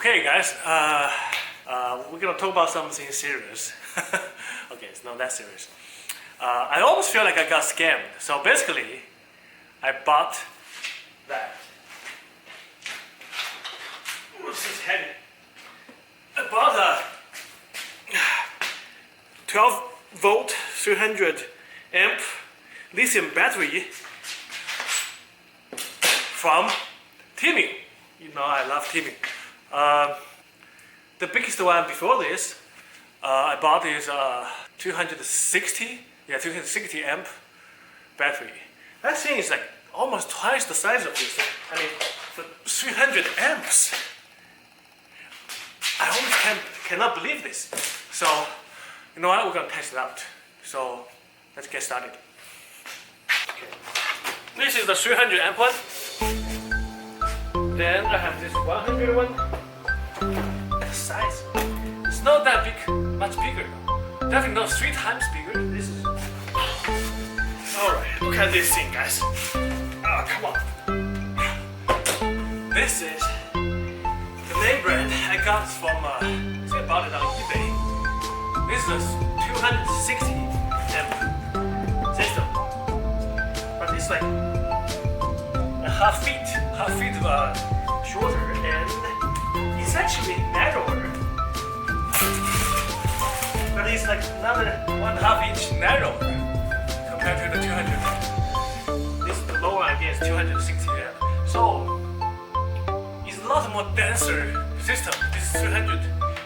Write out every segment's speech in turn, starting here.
Okay, guys, we're gonna talk about something serious. Okay, it's not that serious. I almost feel like I got scammed. So basically, I bought that. Ooh, this is heavy. I bought a 12 volt 300 amp lithium battery from Temu. You know I love Temu. The biggest one before this, I bought is 260 amp battery. That thing is like almost twice the size of this. I mean, for 300 amps. I almost cannot believe this. So, you know what? We're gonna test it out. So, let's get started. Okay. This is the 300 amp one. Then I have this 100 one. The size, it's not that big, much bigger though. Definitely not 3 times bigger. This is. Alright, look at this thing, guys. Oh, come on. This is the name brand I got from, I bought it on eBay. This is a 260 amp system. But it's like a half feet shorter, and it's actually narrower. But it's like another 1.5 inch narrower compared to the 200. This is the lower one again, is 260 amp. So it's a lot more denser system. This is 300.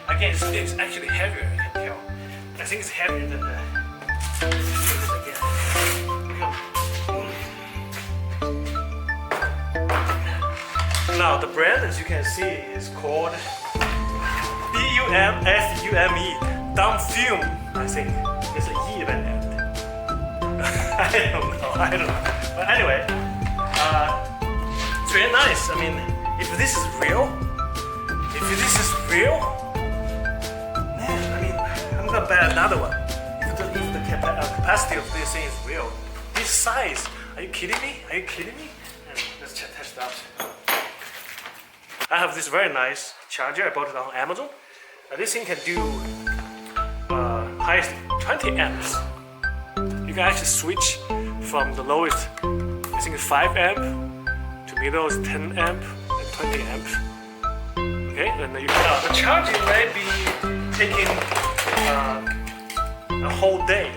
Again, it's actually heavier, I can tell. I think it's heavier than the this again. Now the brand, as you can see, is called DumFume. DumFume, I think. It's an E at the end. I don't know. But anyway, it's very nice. I mean, if this is real, man, I mean, I'm gonna buy another one. If the capacity of this thing is real, this size, are you kidding me? And let's test it out. I have this very nice charger. I bought it on Amazon. This thing can do highest 20 amps. You can actually switch from the lowest, I think it's 5 amp, to middle is 10 amp and 20 amp. Okay, and then the charging may be taking a whole day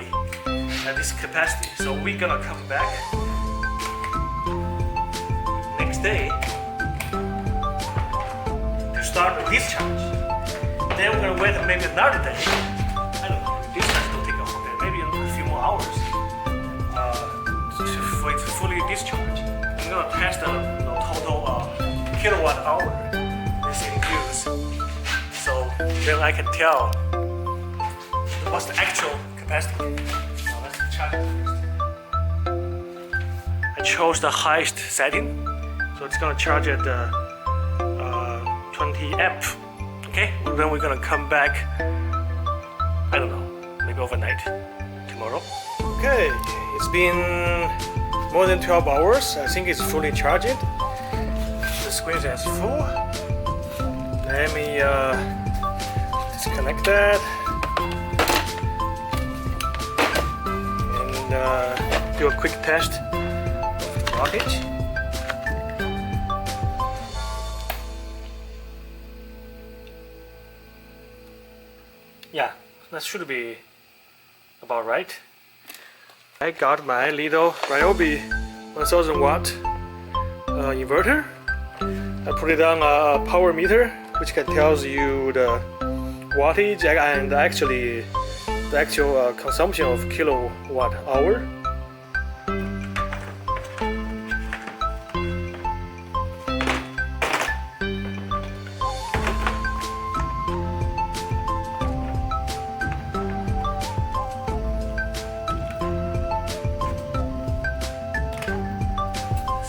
at this capacity. So we're gonna come back next day to start the discharge. Then we're gonna wait maybe another day. I don't know, discharge will take a whole day, maybe a few more hours for it to fully discharge. I'm gonna test the total kilowatt hour this thing use. So then I can tell what's the actual capacity. Now let's charge it first. I chose the highest setting, so it's gonna charge at 20 amp. Okay, then we're gonna come back, I don't know, maybe overnight, tomorrow. Okay, it's been more than 12 hours. I think it's fully charged. The screen is full. Let me disconnect that and do a quick test of the voltage. Yeah, that should be about right. I got my little Ryobi 1000 watt inverter. I put it on a power meter, which can tells you the wattage and actually the actual consumption of kilowatt hour.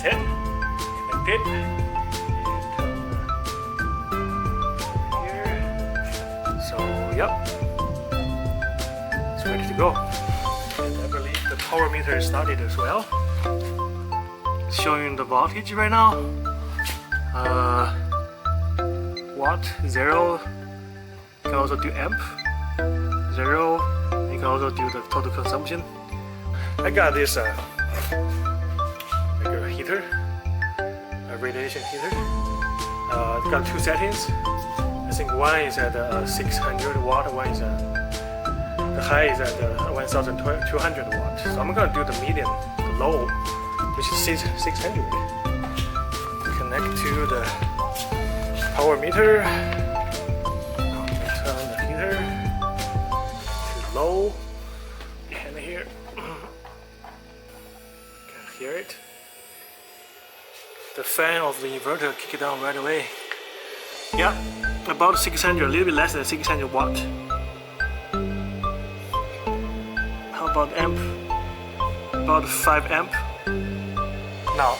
Set, connected, here. So yep, it's ready to go. And I believe the power meter is started as well. It's showing the voltage right now. watt, 0. You can also do amp, 0. You can also do the total consumption. I got this like a heater, a radiation heater. It's got 2 settings. I think one is at 600 watt, one is the high is at 1200 watt. So I'm gonna do the medium, the low, which is 600. Connect to the power meter. Turn the heater to low. And here, can hear it. The fan of the inverter kick it down right away. Yeah, about 600, a little bit less than 600 watt. How about amp? About 5 amp. Now,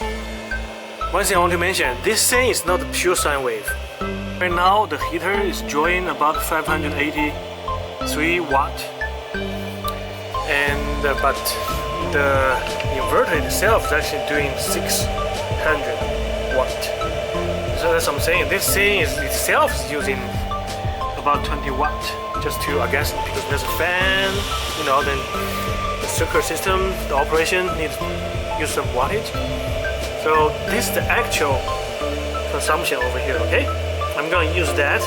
one thing I want to mention, this thing is not a pure sine wave. Right now, the heater is drawing about 583 watt, and but the inverter itself is actually doing 600 watt. So that's what I'm saying. This thing itself is using about 20 watt just to, I guess, because there's a fan, you know, then the circuit system, the operation needs to use some wattage. So this is the actual consumption over here, okay? I'm gonna use that.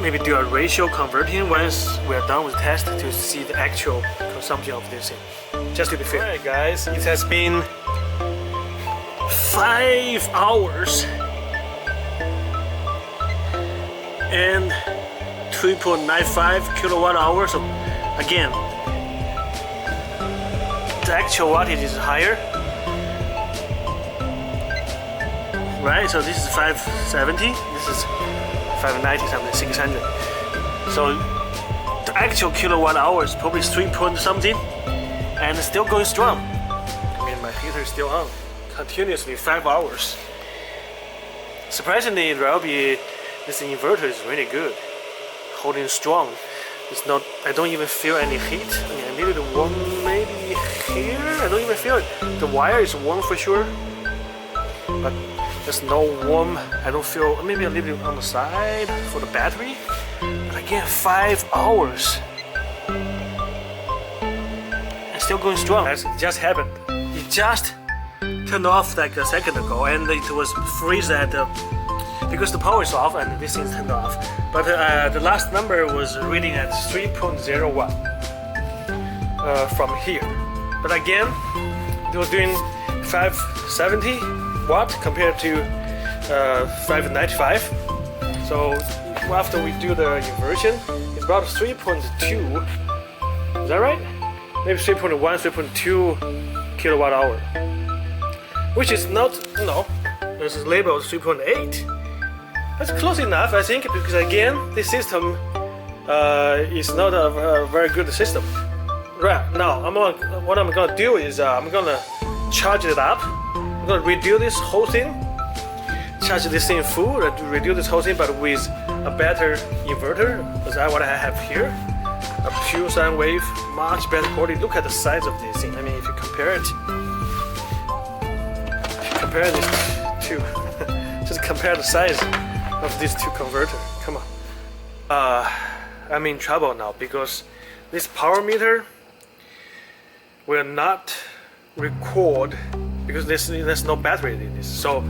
Maybe do a ratio converting once we're done with the test to see the actual consumption of this thing. Just to be fair. Alright guys, it has been 5 hours and 3.95 kilowatt hours. So again, the actual wattage is higher, right? So this is 570, this is 590 something, 600. So the actual kilowatt hour is probably 3 point something, and it's still going strong. I mean, my heater is still on continuously 5 hours. Surprisingly, Ryobi, this inverter is really good, holding strong. It's not, I don't even feel any heat. I mean, a little bit warm maybe here, I don't even feel it. The wire is warm for sure, but there's no warm, I don't feel, maybe a little bit on the side for the battery. But again, 5 hours. And still going strong. That's just happened. It just turned off like a second ago, and it was freeze at because the power is off and this thing's turned off. But the last number was reading at 3.0 watt from here. But again, it was doing 570 watt compared to 595. So after we do the inversion, it's about 3.2. Is that right? Maybe 3.1, 3.2 kilowatt hour. Which is not, no, this is labeled 3.8. That's close enough, I think, because again, this system is not a very good system. Right, now, what I'm gonna do is I'm gonna charge it up. I'm gonna redo this whole thing, charge this thing full, redo this whole thing, but with a better inverter, because what I have here, a pure sine wave, much better quality. Look at the size of this thing. I mean, if you compare it, compare these two, just compare the size of these two converters. Come on. I'm in trouble now because this power meter will not record because there's no battery in this. So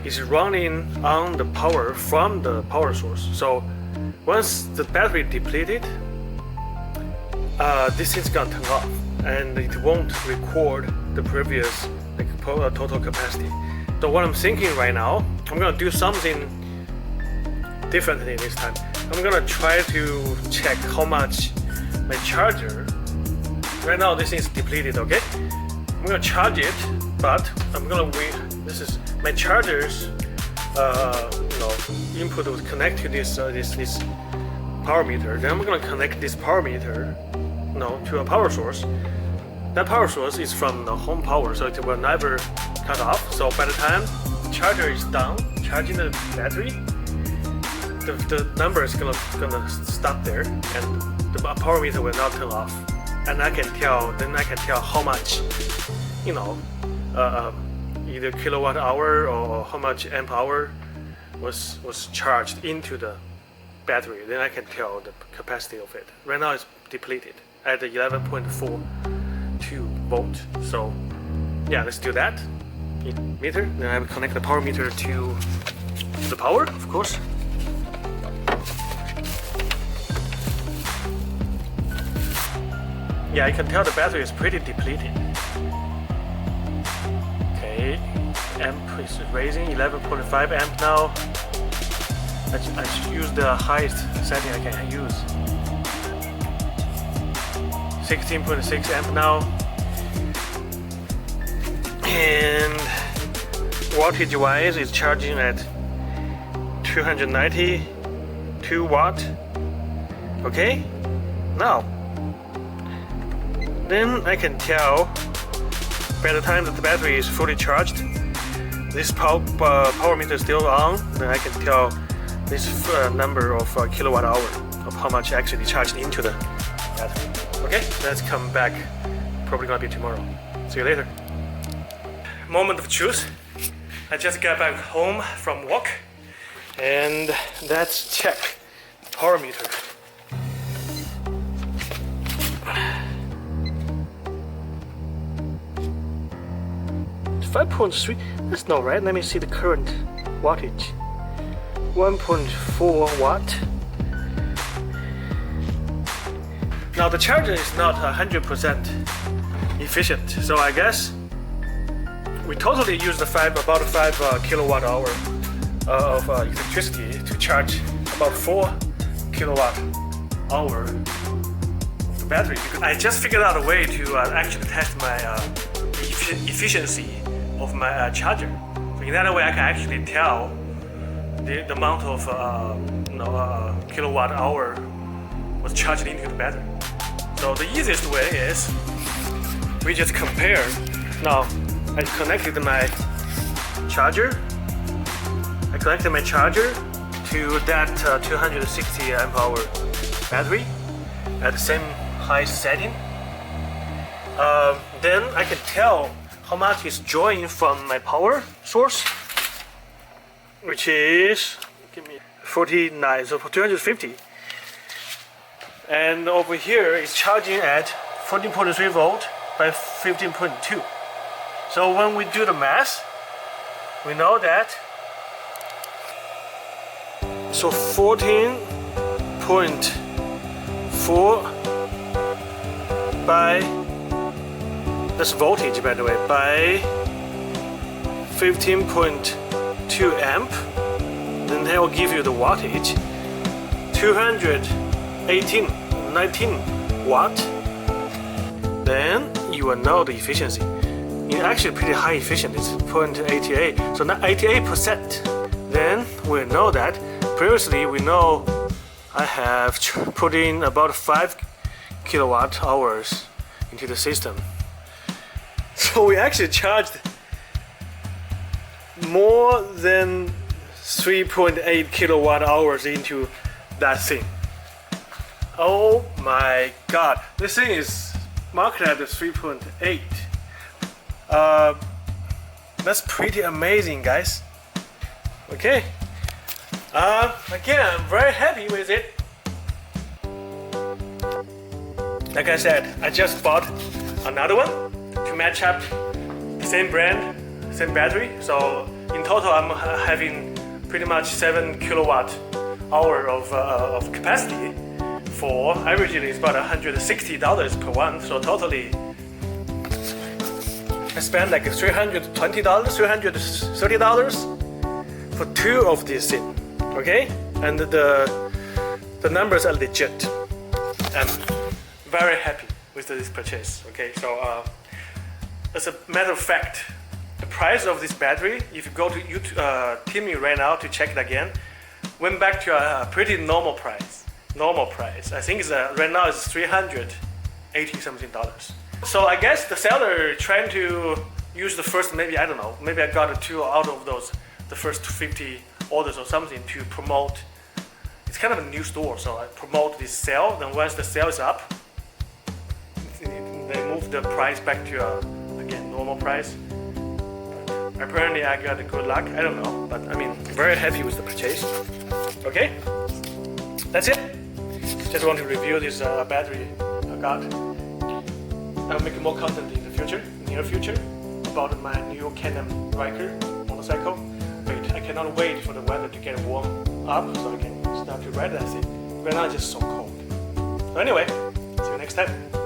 it's running on the power from the power source. So once the battery depleted, this is gonna turn off and it won't record the previous total capacity. So what I'm thinking right now, I'm gonna do something differently this time. I'm gonna try to check how much my charger. Right now this is depleted, okay? I'm gonna charge it, but I'm gonna wait. This is my charger's input will connect to this power meter. Then I'm gonna connect this power meter to a power source. That power source is from the home power, so it will never cut off. So by the time the charger is done charging the battery, the number is gonna stop there, and the power meter will not turn off. And I can tell how much, either kilowatt hour or how much amp hour was charged into the battery, then I can tell the capacity of it. Right now it's depleted at 11.42 volt. So yeah, let's do that. Meter. Then I will connect the power meter to the power, of course. Yeah, I can tell the battery is pretty depleted. Okay, amp is raising 11.5 amp now. I should use the highest setting I can use. 16.6 amp now. And wattage wise, it's charging at 292 watt. Okay, now then I can tell by the time that the battery is fully charged, this power meter is still on, then I can tell this number of kilowatt hour of how much actually charged into the battery. Okay, let's come back. Probably gonna be tomorrow. See you later. Moment of truth. I just got back home from work, and let's check the power meter. 5.3, that's not right. Let me see the current wattage. 1.4 watt. Now the charger is not 100% efficient, so I guess we totally use about 5 kilowatt hour of electricity to charge about 4 kilowatt hour of the battery. I just figured out a way to actually test my efficiency of my charger. So in that way, I can actually tell the amount of kilowatt hour was charged into the battery. So the easiest way is we just compare. Now I connected my charger. I connected my charger to that 260 amp hour battery at the same high setting. Then I can tell how much is drawing from my power source, which is 49, so for 250. And over here is charging at 14.3 volt by 15.2. So when we do the math, we know that. So 14.4 by, that's voltage by the way, by 15.2 amp, then that will give you the wattage 19 watt. Then you will know the efficiency. It's actually pretty high efficient, it's 0.88, so not 88%. Then we know that previously we know I have put in about 5 kilowatt hours into the system. So we actually charged more than 3.8 kilowatt hours into that thing. Oh my god, this thing is marketed at 3.8. That's pretty amazing, guys. Okay. Again, I'm very happy with it. Like I said, I just bought another one to match up the same brand, same battery. So in total, I'm having pretty much 7 kilowatt hour of capacity. For averagely it's about $160 per one. So totally, I spent like $320, $330 for 2 of these things. Okay, and the numbers are legit. I'm very happy with this purchase. Okay, so as a matter of fact, the price of this battery, if you go to Temu right now to check it again, went back to a pretty normal price. I think it's right now it's $380 something. So I guess the seller trying to use the first, maybe I don't know, maybe I got 2 out of those, the first 50 orders or something to promote. It's kind of a new store, so I promote this sale. Then once the sale is up, they move the price back to again normal price. Apparently I got a good luck, I don't know, but I mean, very happy with the purchase. Okay, that's it. Just want to review this battery I got. I'll make more content in the future, near future, about my new Canon Riker motorcycle. Wait, I cannot wait for the weather to get warm up so I can start to ride that thing. Right now it's just so cold. So anyway, see you next time.